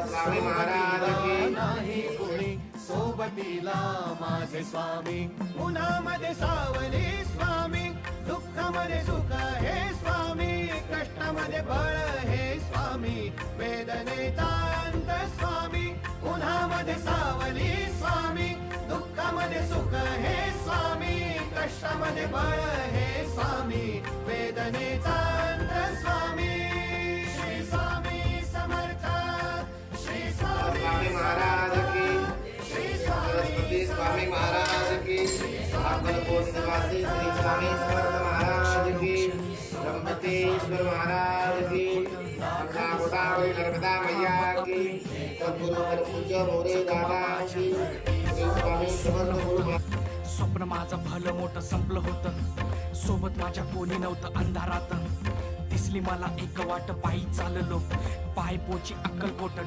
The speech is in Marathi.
स्वामी महाराज की नाही कोणी सोबतीला माझे स्वामी. उन्हामध्ये सावली स्वामी, दुःखामध्ये सुख हे स्वामी, कष्टामध्ये बळ हे स्वामी, वेदनेचा अंत स्वामी. उन्हामध्ये सावली स्वामी, दुःखामध्ये सुख हे स्वामी, कष्टामध्ये बळ हे स्वामी, वेदनेचा अंत स्वामी. श्री स्वामी समर्थ, श्री स्वामी स्वामी महाराज की श्री सरस्वती स्वामी महाराज की अक्कलकोट निवासी श्री स्वामी समर्थ महाराज की ब्रह्मतेश्वर महाराज की गोदावरी नर्मदा मैया की सद्गुरु पूज्य मोरे दादा की श्री स्वामी समर्थ गुरु. स्वप्न माझं भलं मोठं संपलं होतं, सोबत माझ्या कोणी नव्हतं अंधारात. दिसली मला एक वाट, पायी चाललो पाय पोची अक्कलकोट.